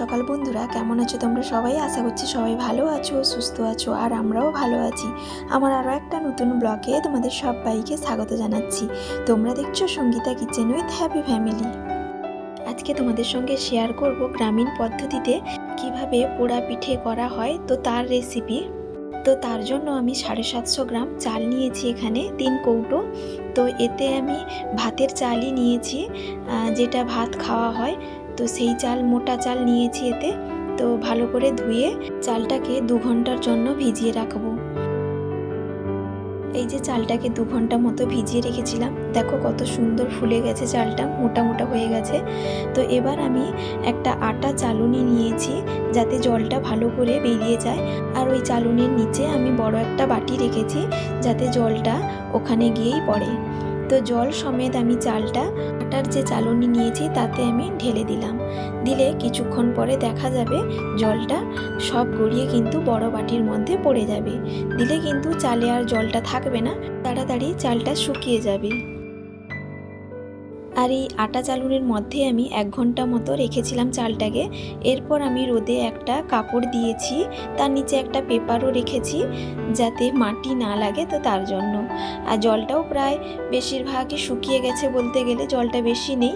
সকাল বন্ধুরা, কেমন আছো তোমরা সবাই? আশা করছি সবাই ভালো আছো, সুস্থ আছো, আর আমরাও ভালো আছি। আমার আরও একটা নতুন ব্লগে তোমাদের সবাইকে স্বাগত জানাচ্ছি। তোমরা দেখছো Sangeeta kitchen with happy family. আজকে তোমাদের সঙ্গে শেয়ার করব গ্রামীণ পদ্ধতিতে কিভাবে পোড়া পিঠে করা হয়, তো তার রেসিপি। তো তার জন্য আমি 750 গ্রাম চাল নিয়েছি, এখানে 3 কৌটো। তো এতে আমি ভাতের চালই নিয়েছি, যেটা ভাত খাওয়া হয়। তো সেই চাল, মোটা চাল নিয়েছি এতে। তো ভালো করে ধুয়ে চালটাকে 2 ঘন্টার জন্য ভিজিয়ে রাখবো। এই যে চালটাকে 2 ঘন্টা মতো ভিজিয়ে রেখেছিলাম, দেখো কত সুন্দর ফুলে গেছে, চালটা মোটা মোটা হয়ে গেছে। তো এবার আমি একটা আটা চালুনি নিয়েছি, যাতে জলটা ভালো করে বেরিয়ে যায়। আর ওই চালুনির নিচে আমি বড় একটা বাটি রেখেছি, যাতে জলটা ওখানে গিয়েই পড়ে। তো জল সমেত আমি চালটা আটার যে চালুনি নিয়েছি তাতে আমি ঢেলে দিলাম। দিলে কিছুক্ষণ পরে দেখা যাবে জলটা সব গড়িয়ে কিন্তু বড় বাটির মধ্যে পড়ে যাবে। দিলে কিন্তু চালে আর জলটা থাকবে না, তাড়াতাড়ি চালটা শুকিয়ে যাবে। আর এই আটা চালুনির মধ্যে আমি 1 ঘন্টা মতো রেখেছিলাম চালটাকে। এরপর আমি রোদে একটা কাপড় দিয়েছি, তার নিচে একটা পেপারও রেখেছি, যাতে মাটি না লাগে, তো তার জন্য। আর জলটাও প্রায় বেশিরভাগই শুকিয়ে গেছে, বলতে গেলে জলটা বেশি নেই।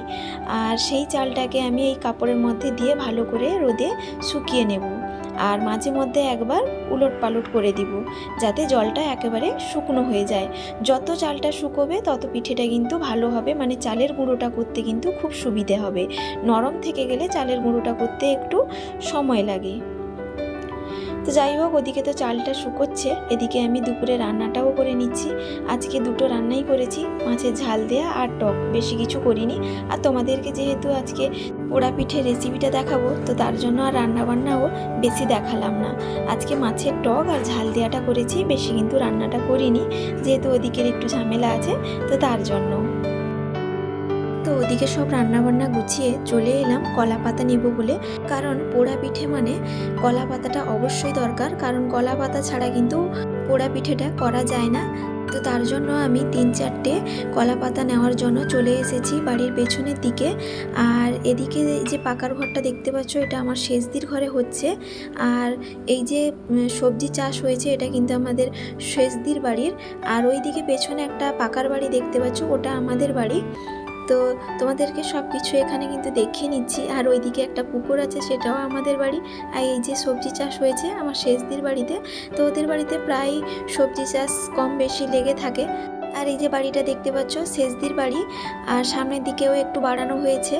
আর সেই চালটাকে আমি এই কাপড়ের মধ্যে দিয়ে ভালো করে রোদে শুকিয়ে নেব। আর মাঝে মধ্যে একবার উলট পালট করে দিব, যাতে জলটা একেবারে শুকনো হয়ে যায়। যত চালটা শুকোবে তত পিঠেটা কিন্তু ভালো হবে, মানে চালের গুঁড়োটা করতে কিন্তু খুব সুবিধে হবে। নরম থেকে গেলে চালের গুঁড়োটা করতে একটু সময় লাগে। তো যাই হোক, ওদিকে তো চালটা শুকোচ্ছে, এদিকে আমি দুপুরে রান্নাটাও করে নিচ্ছি। আজকে 2টো রান্নাই করেছি, মাছের ঝাল দেয়া আর টক, বেশি কিছু করিনি। আর তোমাদেরকে যেহেতু আজকে পোড়া পিঠের রেসিপিটা দেখাবো, তো তার জন্য আর রান্নাবান্নাও বেশি দেখালাম না। আজকে মাছের টক আর ঝাল দেওয়াটা করেছি, বেশি কিন্তু রান্নাটা করিনি, যেহেতু ওদিকের একটু ঝামেলা আছে, তো তার জন্য। তো ওদিকে সব রান্নাবান্না গুছিয়ে চলে এলাম কলা পাতা নিব বলে। কারণ পোড়া পিঠে মানে কলা পাতাটা অবশ্যই দরকার, কারণ কলা পাতা ছাড়া কিন্তু পোড়া পিঠেটা করা যায় না। তো তার জন্য আমি 3-4টে কলা পাতা নেওয়ার জন্য চলে এসেছি বাড়ির পেছনের দিকে। আর এদিকে যে পাকার ঘরটা দেখতে পাচ্ছ, এটা আমার শেষদির ঘরে হচ্ছে। আর এই যে সবজি চাষ হয়েছে, এটা কিন্তু আমাদের শেষদির বাড়ির। আর ওইদিকে পেছনে একটা পাকার বাড়ি দেখতে পাচ্ছ, ওটা আমাদের বাড়ি। তো তোমাদেরকে সব কিছু এখানে কিন্তু দেখিয়ে নিচ্ছি। আর ওইদিকে একটা পুকুর আছে, সেটাও আমাদের বাড়ি। আর এই যে সবজি চাষ হয়েছে আমার শেষদির বাড়িতে, তো ওদের বাড়িতে প্রায় সবজি চাষ কম বেশি লেগে থাকে। আর এই যে বাড়িটা দেখতে পাচ্ছ, শেষদির বাড়ি। আর সামনের দিকেও একটু বাড়ানো হয়েছে।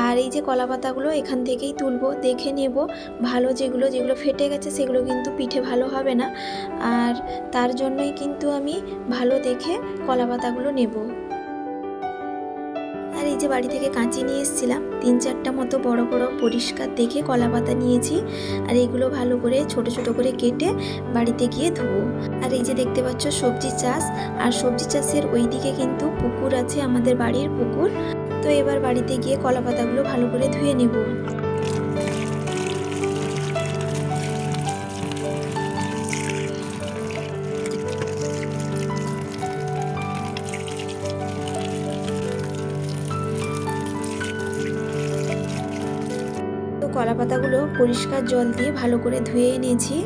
আর এই যে কলা পাতাগুলো এখান থেকেই তুলবো, দেখে নেব ভালো যেগুলো ফেটে গেছে সেগুলো কিন্তু পিঠে ভালো হবে না। আর তার জন্যই কিন্তু আমি ভালো দেখে কলা পাতাগুলো নেব। আর এই যে বাড়ি থেকে কাঁচি নিয়ে এসেছিলাম, 3-4টা মতো বড় বড় পরিষ্কার দেখে কলা পাতা নিয়েছি। আর এইগুলো ভালো করে ছোট ছোট করে কেটে বাড়িতে গিয়ে ধুবো। আর এই যে দেখতে পাচ্ছ সবজি চাষ, আর সবজি চাষের ওই দিকে কিন্তু পুকুর আছে, আমাদের বাড়ির পুকুর। তো এবার বাড়িতে গিয়ে কলা পাতাগুলো ভালো করে ধুয়ে নেব। তো কলা পাতাগুলো পরিষ্কার জল দিয়ে ভালো করে ধুয়ে এনেছি।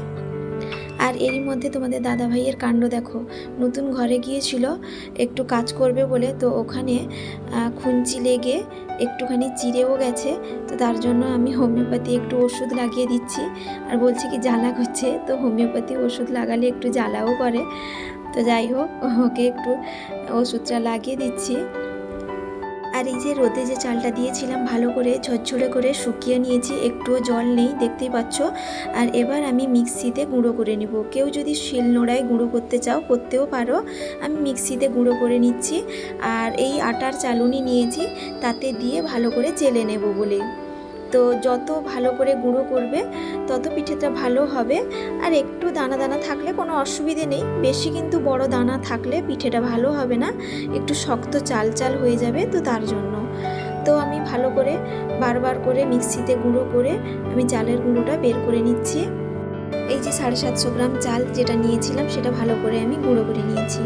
আর এরই মধ্যে তোমাদের দাদা ভাইয়ের কাণ্ড দেখো, নতুন ঘরে গিয়েছিল একটু কাজ করবে বলে, তো ওখানে খুঞ্চি লেগে একটুখানি চিড়েও গেছে। তো তার জন্য আমি হোমিওপ্যাথি একটু ওষুধ লাগিয়ে দিচ্ছি। আর বলছি কি জ্বালা করছে, তো হোমিওপ্যাথি ওষুধ লাগালে একটু জ্বালাও করে। তো যাই হোক, ওকে একটু ওষুধটা লাগিয়ে দিচ্ছি। আর এই যে রোদে যে চালটা দিয়েছিলাম ভালো করে ঝরঝরে করে শুকিয়ে নিয়েছি, একটুও জল নেই, দেখতেই পাচ্ছ। আর এবার আমি মিক্সিতে গুঁড়ো করে নিব। কেউ যদি শিলনোড়ায় গুঁড়ো করতে চাও করতেও পারো, আমি মিক্সিতে গুঁড়ো করে নিচ্ছি। আর এই আটার চালুনি নিয়েছি, তাতে দিয়ে ভালো করে চেলে নেব বলে। তো যত ভালো করে গুঁড়ো করবে তত পিঠেটা ভালো হবে। আর একটু দানা দানা থাকলে কোনো অসুবিধে নেই, বেশি কিন্তু বড় দানা থাকলে পিঠেটা ভালো হবে না, একটু শক্ত চাল চাল হয়ে যাবে, তো তার জন্য। তো আমি ভালো করে বারবার করে মিক্সিতে গুঁড়ো করে আমি চালের গুঁড়োটা বের করে নিচ্ছি। এই যে 750 গ্রাম চাল যেটা নিয়েছিলাম, সেটা ভালো করে আমি গুঁড়ো করে নিয়েছি।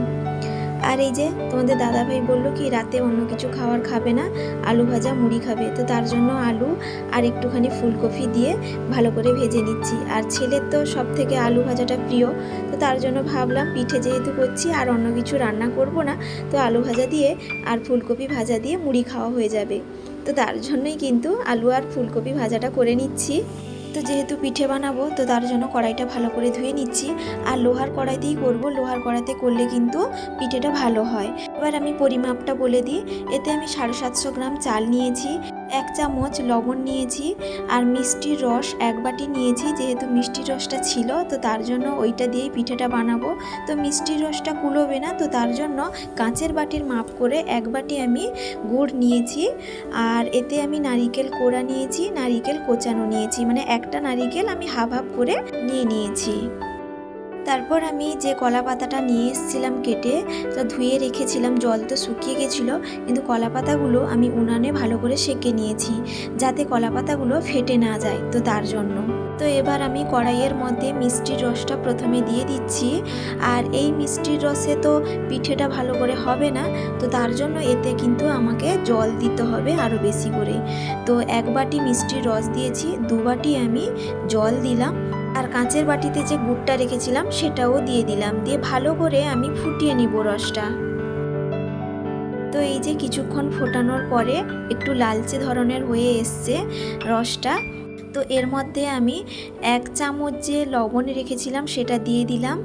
আর এই যে তোমাদের দাদাভাই বললো কি রাতে অন্য কিছু খাবার খাবে না, আলু ভাজা মুড়ি খাবে। তো তার জন্য আলু আর একটুখানি ফুলকপি দিয়ে ভালো করে ভেজে নিচ্ছি। আর ছেলের তো সব থেকে আলু ভাজাটা প্রিয়, তো তার জন্য ভাবলাম পিঠে যেহেতু করছি আর অন্য কিছু রান্না করব না, তো আলু ভাজা দিয়ে আর ফুলকপি ভাজা দিয়ে মুড়ি খাওয়া হয়ে যাবে। তো তার জন্যই কিন্তু আলু আর ফুলকপি ভাজাটা করে নিচ্ছি। তো যেহেতু পিঠে বানাবো তো তার জন্য কড়াইটা ভালো করে ধুয়ে নিচ্ছি। আর লোহার কড়াইতেই করব, লোহার কড়াইতে করলে কিন্তু পিঠেটা ভালো হয়। এবার আমি পরিমাপটা বলে দিই। এতে আমি 750 গ্রাম চাল নিয়েছি, 1 চামচ লবণ নিয়েছি, আর মিষ্টির রস 1 বাটি নিয়েছি। যেহেতু মিষ্টির রসটা ছিল তো তার জন্য ওইটা দিয়েই পিঠেটা বানাবো। তো মিষ্টির রসটা কুলোবে না, তো তার জন্য কাঁচের বাটির মাপ করে 1 বাটি আমি গুড় নিয়েছি। আর এতে আমি নারিকেল কোড়া নিয়েছি, নারিকেল কোচানো নিয়েছি, মানে একটা নারিকেল আমি হাফ হাফ করে নিয়েছি। তারপর আমি যে কলা পাতাটা নিয়ে এসেছিলাম কেটে, তো ধুয়ে রেখেছিলাম, জল তো শুকিয়ে গেছিলো, কিন্তু কলা পাতাগুলো আমি উনানে ভালো করে সেঁকে নিয়েছি যাতে কলা পাতাগুলো ফেটে না যায়, তো তার জন্য। তো এবার আমি কড়াইয়ের মধ্যে মিষ্টির রসটা প্রথমে দিয়ে দিচ্ছি। আর এই মিষ্টির রসে তো পিঠেটা ভালো করে হবে না, তো তার জন্য এতে কিন্তু আমাকে জল দিতে হবে আরও বেশি করে। তো 1 বাটি মিষ্টির রস দিয়েছি, 2 বাটি আমি জল দিলাম। আর কাঁচের বাটিতে যে গুড়টা রেখেছিলাম সেটাও দিয়ে দিলাম, দিয়ে ভালো করে আমি ফুটিয়ে নিব রসটা। তো এই যে কিছুক্ষণ ফোটানোর পরে একটু লালচে ধরনের হয়ে এসছে রসটা। তো এর মধ্যে আমি 1 চামচ যে লবণ রেখেছিলাম সেটা দিয়ে দিলাম।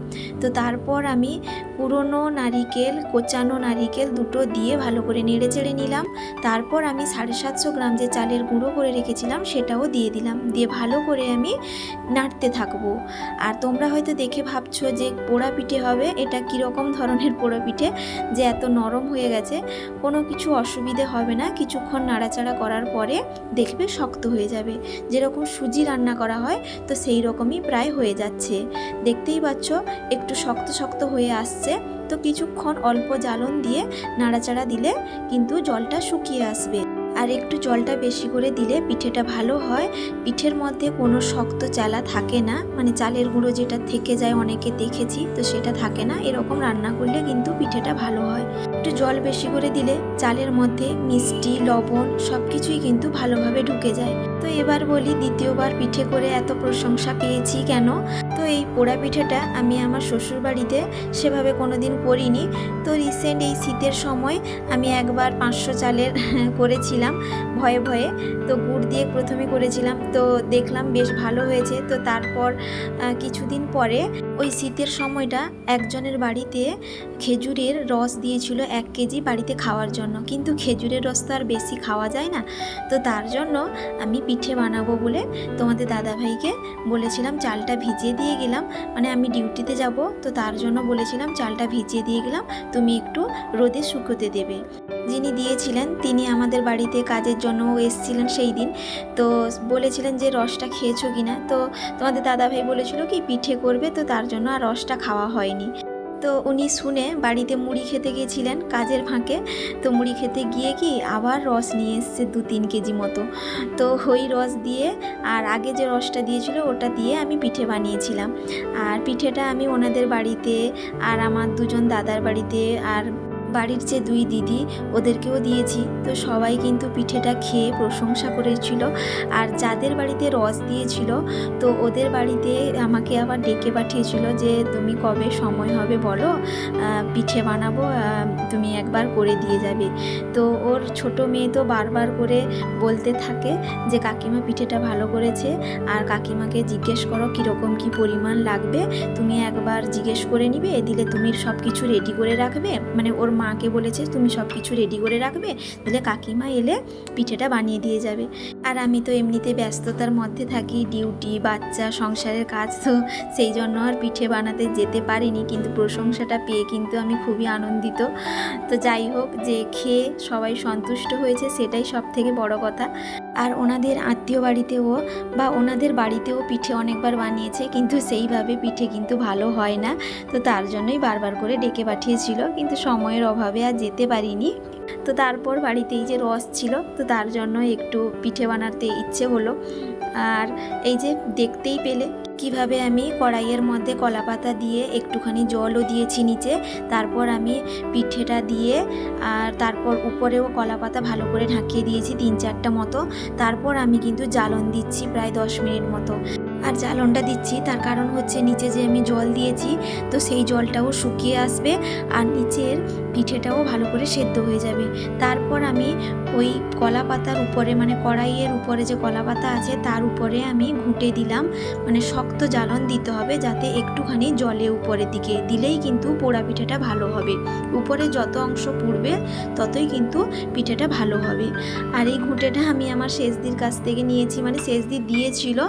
তো তারপর আমি পুরনো নারিকেল, কোচানো নারিকেল দুটো দিয়ে ভালো করে নেড়ে চেড়ে নিলাম। তারপর আমি 750 গ্রাম যে চালের গুঁড়ো করে রেখেছিলাম সেটাও দিয়ে দিলাম, দিয়ে ভালো করে আমি নাড়তে থাকবো। আর তোমরা হয়তো দেখে ভাবছো যে পোড়া পিঠে হবে, এটা কীরকম ধরনের পোড়া পিঠে যে এত নরম হয়ে গেছে। কোনো কিছু অসুবিধে হবে না, কিছুক্ষণ নাড়াচাড়া করার পরে দেখবে শক্ত হয়ে যাবে, যেরকম সুজি রান্না করা হয় তো সেই রকমই প্রায় হয়ে যাচ্ছে। দেখতেই পাচ্ছ একটু শক্ত শক্ত হয়ে আসছে। তো কিছুক্ষণ অল্প জ্বালন দিয়ে নাড়াচাড়া দিলে কিন্তু জলটা শুকিয়ে আসবে। আর একটু জলটা বেশি করে দিলে পিঠেটা ভালো হয়। পিঠের মধ্যে কোনো শক্ত চালা থাকে না, মানে চালের গুঁড়ো যেটা থেকে যায় অনেকে দেখেছি, তো সেটা থাকে না। এরকম রান্না করলে কিন্তু পিঠেটা ভালো হয়। একটু জল বেশি করে দিলে চালের মধ্যে মিষ্টি, লবণ সব কিছুই কিন্তু ভালোভাবে ঢুকে যায়। তো এবার বলি দ্বিতীয়বার পিঠে করে এত প্রশংসা পেয়েছি কেন। তো এই পোড়া পিঠেটা আমি আমার শ্বশুরবাড়িতে সেভাবে কোনো দিন করিনি। তো রিসেন্ট এই শীতের সময় আমি একবার 500 চালের করেছিলাম ভয়ে ভয়ে। তো গুড় দিয়ে প্রথমে করেছিলাম, তো দেখলাম বেশ ভালো হয়েছে। তো তারপর কিছুদিন পরে ওই শীতের সময়টা একজনের বাড়িতে খেজুরের রস দিয়েছিল 1 কেজি বাড়িতে খাওয়ার জন্য, কিন্তু খেজুরের রস তো আর বেশি খাওয়া যায় না। তো তার জন্য আমি পিঠে বানাবো বলে তোমাদের দাদাভাইকে বলেছিলাম চালটা ভিজিয়ে দিয়ে গেলাম, মানে আমি ডিউটিতে যাব, তো তার জন্য বলেছিলাম চালটা ভিজিয়ে দিয়ে গেলাম, তুমি একটু রোদে শুকোতে দেবে। যিনি দিয়েছিলেন তিনি আমাদের বাড়িতে কাজের জন্য এসেছিলেন সেই দিন। তো বলেছিলেন যে রসটা খেয়েছো কিনা। তো তোমাদের দাদাভাই বলেছিল কি পিঠে করবে, তো তার জন্য আর রসটা খাওয়া হয়নি। তো উনি শুনে বাড়িতে মুড়ি খেতে গিয়েছিলেন কাজের ফাঁকে। তো মুড়ি খেতে গিয়ে কি আবার রস নিয়ে এসছে 2-3 কেজি মতো। তো ওই রস দিয়ে আর আগে যে রসটা দিয়েছিল ওটা দিয়ে আমি পিঠে বানিয়েছিলাম। আর পিঠেটা আমি ওনাদের বাড়িতে আর আমার 2জন দাদার বাড়িতে আর বাড়ির যে 2 দিদি ওদেরকেও দিয়েছি। তো সবাই কিন্তু পিঠেটা খেয়ে প্রশংসা করেছিল। আর যাদের বাড়িতে রস দিয়েছিল তো ওদের বাড়িতে আমাকে আবার ডেকে পাঠিয়েছিল যে তুমি কবে সময় হবে বলো, পিঠে বানাবো, তুমি একবার করে দিয়ে যাবে। তো ওর ছোট মেয়ে তো বারবার করে বলতে থাকে যে কাকিমা পিঠেটা ভালো করেছে, আর কাকিমাকে জিজ্ঞেস করো কীরকম কী পরিমাণ লাগবে, তুমি একবার জিজ্ঞেস করে নিবে, দিলে তুমি সব কিছু রেডি করে রাখবে। মানে ওর মাকে বলেছে তুমি সব কিছু রেডি করে রাখবে, দিলে কাকিমা এলে পিঠেটা বানিয়ে দিয়ে যাবে। আর আমি তো এমনিতে ব্যস্ততার মধ্যে থাকি, ডিউটি, বাচ্চা, সংসারের কাজ, তো সেই জন্য আর পিঠে বানাতে যেতে পারিনি। কিন্তু প্রশংসাটা পেয়ে কিন্তু আমি খুবই আনন্দিত। তো যাই হোক, যে খেয়ে সবাই সন্তুষ্ট হয়েছে সেটাই সব থেকে বড় কথা। আর ওনাদের আত্মীয় বাড়িতেও বা ওনাদের বাড়িতেও পিঠে অনেকবার বানিয়েছে, কিন্তু সেইভাবে পিঠে কিন্তু ভালো হয় না। তো তার জন্যই বারবার করে ডেকে পাঠিয়েছিল, কিন্তু সময়ের অভাবে আর যেতে পারিনি। তো তারপর বাড়িতেই যে রস ছিল তো তার জন্য একটু পিঠে বানাতে ইচ্ছে হলো। আর এই যে দেখতেই পেলে কিভাবে আমি কড়াইয়ের মধ্যে কলাপাতা দিয়ে একটুখানি জলও দিয়েছি নিচে, তারপর আমি পিঠেটা দিয়ে আর তারপর উপরেও কলাপাতা ভালো করে ঢাকিয়ে দিয়েছি 3-4টা মতো। তারপর আমি কিন্তু জ্বালন দিচ্ছি প্রায় 10 মিনিট মতো। আর জ্বালনটা দিচ্ছি তার কারণ হচ্ছে নিচে যে আমি জল দিয়েছি তো সেই জলটাও শুকিয়ে আসবে আর নিচের পিঠেটাও ভালো করে সেদ্ধ হয়ে যাবে। তারপর আমি ওই কলা পাতার উপরে মানে কড়াইয়ের উপরে যে কলা পাতা আছে তার উপরে আমি ঘুঁটে দিলাম, মানে শক্ত জ্বালন দিতে হবে যাতে একটুখানি জলে উপরের দিকে দিলেই কিন্তু পোড়া পিঠেটা ভালো হবে। উপরে যত অংশ পুড়বে ততই কিন্তু পিঠেটা ভালো হবে। আর এই ঘুঁটেটা আমি আমার শেষদির কাছ থেকে নিয়েছি, মানে শেষদি দিয়েছিল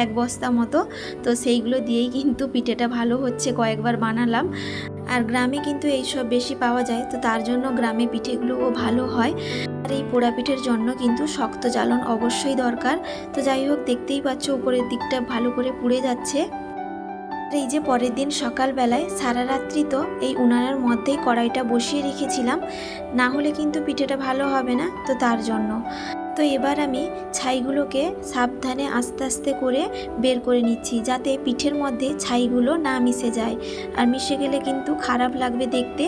1 বস্তা মতো, তো সেইগুলো দিয়েই কিন্তু পিঠেটা ভালো হচ্ছে, কয়েকবার বানালাম। আর গ্রামে কিন্তু এইসব বেশি পাওয়া যায়, তো তার জন্য গ্রামে পিঠেগুলোও ভালো হয়। আর এই পোড়া পিঠের জন্য কিন্তু শক্ত জ্বালন অবশ্যই দরকার। তো যাই হোক, দেখতেই পাচ্ছ উপরের দিকটা ভালো করে পুড়ে যাচ্ছে। আর এই যে পরের দিন সকালবেলায় সারা রাত্রি তো এই উনানের মধ্যেই কড়াইটা বসিয়ে রেখেছিলাম, না হলে কিন্তু পিঠেটা ভালো হবে না, তো তার জন্য। তো এবার আমি ছাইগুলোকে সাবধানে আস্তে আস্তে করে বের করে নিচ্ছি যাতে পিঠের মধ্যে ছাইগুলো না মিশে যায়, আর মিশে গেলে কিন্তু খারাপ লাগবে দেখতে।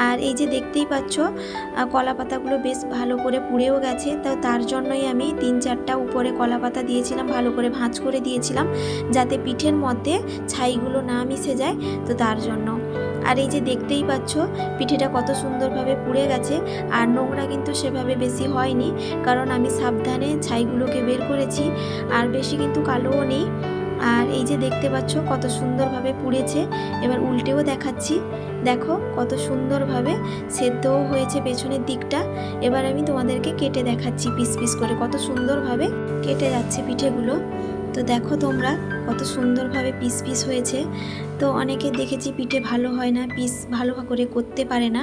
আর এই যে দেখতেই পাচ্ছ কলা পাতাগুলো বেশ ভালো করে পুড়েও গেছে, তো তার জন্যই আমি 3-4টা উপরে কলা পাতা দিয়েছিলাম, ভালো করে ভাঁজ করে দিয়েছিলাম যাতে পিঠের মধ্যে ছাইগুলো না মিশে যায়, তো তার জন্য। আর এই যে দেখতেই পাচ্ছ পিঠেটা কত সুন্দরভাবে পুড়ে গেছে, আর নোংরা কিন্তু সেভাবে বেশি হয়নি কারণ আমি সাবধানে ছাইগুলোকে বের করেছি, আর বেশি কিন্তু কালোও নেই। আর এই যে দেখতে পাচ্ছ কত সুন্দরভাবে পুড়েছে। এবার উল্টেও দেখাচ্ছি, দেখো কত সুন্দরভাবে সেদ্ধও হয়েছে পেছনের দিকটা। এবার আমি তোমাদেরকে কেটে দেখাচ্ছি পিস পিস করে, কত সুন্দরভাবে কেটে যাচ্ছে পিঠেগুলো। তো দেখো তোমরা কত সুন্দরভাবে পিস পিস হয়েছে। তো অনেকে দেখেছি পিঠে ভালো হয় না, পিস ভালো করে করতে পারে না,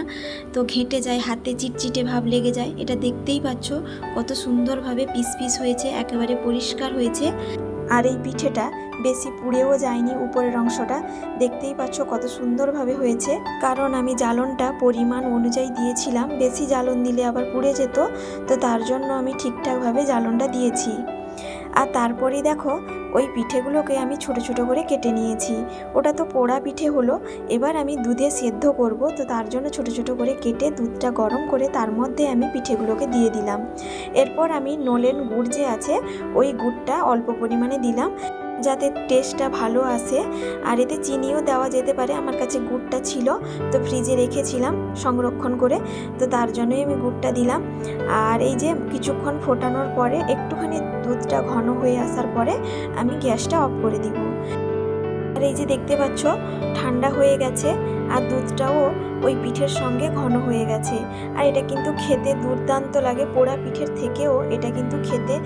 তো ঘেঁটে যায়, হাতে চিটচিটে ভাব লেগে যায়। এটা দেখতেই পাচ্ছ কত সুন্দরভাবে পিস পিস হয়েছে, একেবারে পরিষ্কার হয়েছে। আর এই পিঠেটা বেশি পুড়েও যায়নি, উপরের অংশটা দেখতেই পাচ্ছ কত সুন্দরভাবে হয়েছে, কারণ আমি জ্বালনটা পরিমাণ অনুযায়ী দিয়েছিলাম। বেশি জ্বালন দিলে আবার পুড়ে যেত, তো তার জন্য আমি ঠিকঠাকভাবে জ্বালনটা দিয়েছি। আর তারপরেই দেখো ওই পিঠেগুলোকে আমি ছোট ছোট করে কেটে নিয়েছি। ওটা তো পোড়া পিঠে হলো, এবার আমি দুধে সেদ্ধ করব, তো তার জন্য ছোট ছোট করে কেটে দুধটা গরম করে তার মধ্যে আমি পিঠেগুলোকে দিয়ে দিলাম। এরপর আমি নলেন গুড় যে আছে ওই গুড়টা অল্প পরিমাণে দিলাম যাতে টেস্টটা ভালো আসে। আর এতে চিনিও দেওয়া যেতে পারে, আমার কাছে গুড়টা ছিল তো ফ্রিজে রেখেছিলাম সংরক্ষণ করে, তো তার জন্যই আমি গুড়টা দিলাম। আর এই যে কিছুক্ষণ ফোটানোর পরে একটুখানি দুধটা ঘন হয়ে আসার পরে আমি গ্যাসটা অফ করে দিব। আর এই যে দেখতে পাচ্ছ ঠান্ডা হয়ে গেছে আর দুধটাও ওই পিঠের সঙ্গে ঘন হয়ে গেছে। আর এটা কিন্তু খেতে দুর্দান্ত লাগে, পোড়া পিঠের থেকেও এটা কিন্তু খেতে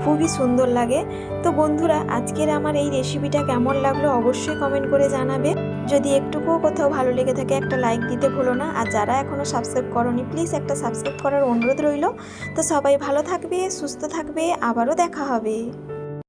খুবই সুন্দর লাগে। তো বন্ধুরা, আজকের আমার এই রেসিপিটা কেমন লাগলো অবশ্যই কমেন্ট করে জানাবে। যদি একটুকুও কোথাও ভালো লেগে থাকে একটা লাইক দিতে ভুলো না, আর যারা এখনও সাবস্ক্রাইব করোনি প্লিজ একটা সাবস্ক্রাইব করার অনুরোধ রইল। তো সবাই ভালো থাকবে, সুস্থ থাকবে, আবারও দেখা হবে।